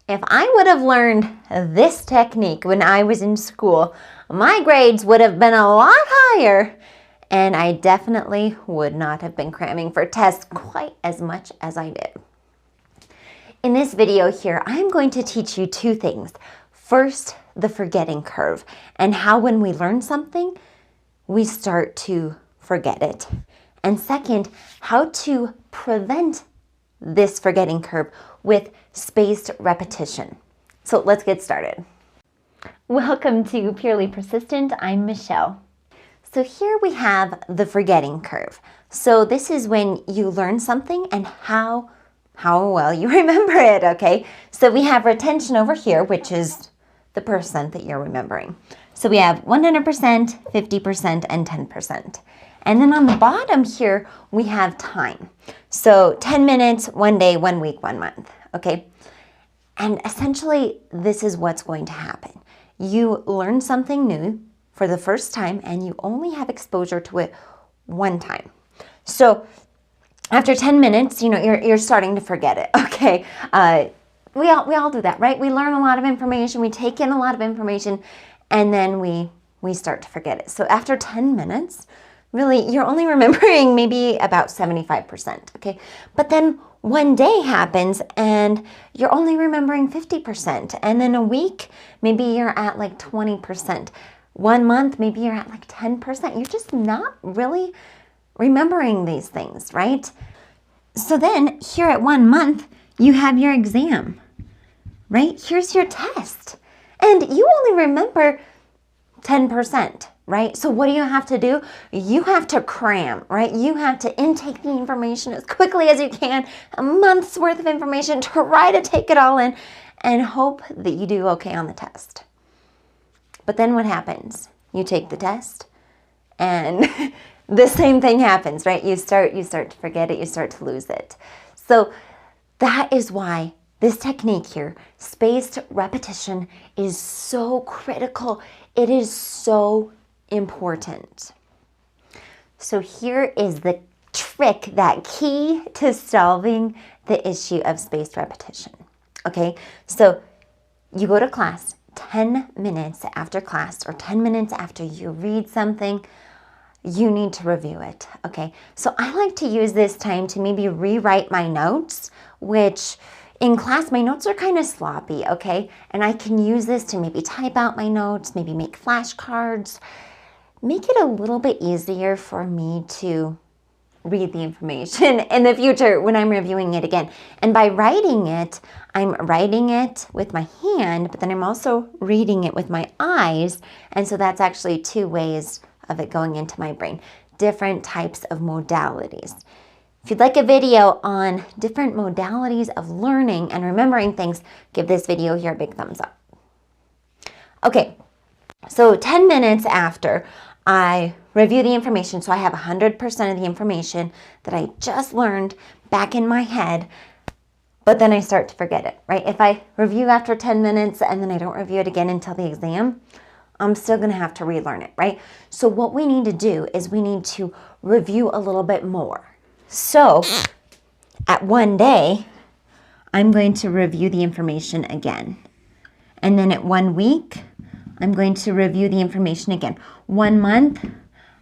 If I would have learned this technique when I was in school, my grades would have been a lot higher, and I definitely would not have been cramming for tests quite as much as I did. In this video here, I'm going to teach you two things. First, the forgetting curve, and how when we learn something, we start to forget it. And second, how to prevent this forgetting curve with spaced repetition. So let's get started. Welcome to Purely Persistent. I'm Michelle. So here we have the forgetting curve. So this is when you learn something and how well you remember it, okay? So we have retention over here, which is the percent that you're remembering. So we have 100%, 50%, and 10%. And then on the bottom here, we have time. So 10 minutes, 1 day, 1 week, 1 month, okay? And essentially, this is what's going to happen. You learn something new for the first time, and you only have exposure to it one time. So after 10 minutes, you're starting to forget it, okay? We all do that, right? We learn a lot of information, we take in a lot of information, and then we start to forget it. So after 10 minutes, really, you're only remembering maybe about 75%, okay? But then 1 day happens and you're only remembering 50%. And then a week, maybe you're at like 20%. 1 month, maybe you're at like 10%. You're just not really remembering these things, right? So then here at 1 month, you have your exam, right? Here's your test. And you only remember 10%. Right? So what do you have to do? You have to cram, right? You have to intake the information as quickly as you can, a month's worth of information, try to take it all in and hope that you do okay on the test. But then what happens? You take the test and the same thing happens, right? You start to forget it, you start to lose it. So that is why this technique here, spaced repetition, is so critical. It is so important. So here is the trick, that key to solving the issue of spaced repetition. Okay, so you go to class 10 minutes after class, or 10 minutes after you read something, you need to review it. Okay, so I like to use this time to maybe rewrite my notes, which in class, my notes are kind of sloppy, okay? And I can use this to maybe type out my notes, maybe make flashcards, make it a little bit easier for me to read the information in the future when I'm reviewing it again. And by writing it, I'm writing it with my hand, but then I'm also reading it with my eyes. And so that's actually two ways of it going into my brain, different types of modalities. If you'd like a video on different modalities of learning and remembering things, give this video here a big thumbs up. Okay, so 10 minutes after I review the information, so I have 100% of the information that I just learned back in my head, but then I start to forget it, right? If I review after 10 minutes and then I don't review it again until the exam, I'm still gonna have to relearn it, right? So what we need to do is we need to review a little bit more. So at 1 day, I'm going to review the information again. And then at 1 week, I'm going to review the information again. 1 month,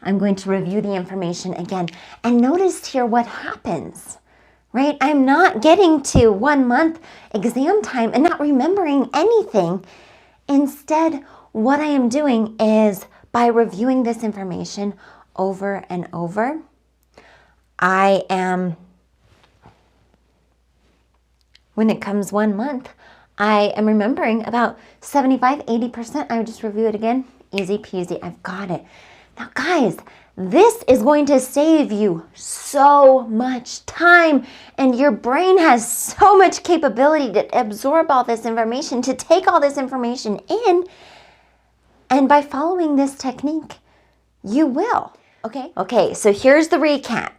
I'm going to review the information again. And notice here what happens, right? I'm not getting to 1 month exam time and not remembering anything. Instead, what I am doing is by reviewing this information over and over, when it comes 1 month, I am remembering about 75–80%. I would just review it again. Easy peasy, I've got it. Now guys, this is going to save you so much time, and your brain has so much capability to absorb all this information, to take all this information in, and by following this technique, you will, okay? Okay, so here's the recap.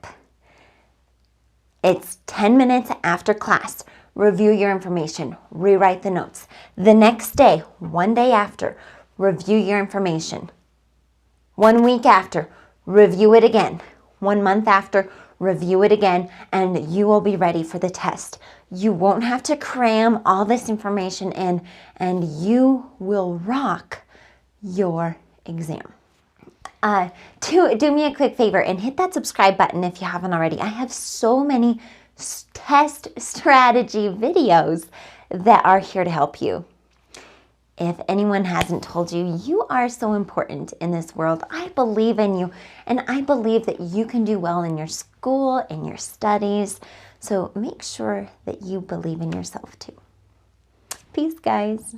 It's 10 minutes after class. Review your information, rewrite the notes. The next day, 1 day after, review your information. 1 week after, review it again. 1 month after, review it again, and you will be ready for the test. You won't have to cram all this information in, and you will rock your exam. Do me a quick favor and hit that subscribe button if you haven't already. I have so many test strategy videos that are here to help you. If anyone hasn't told you, you are so important in this world. I believe in you, and I believe that you can do well in your school, in your studies. So make sure that you believe in yourself too. Peace, guys.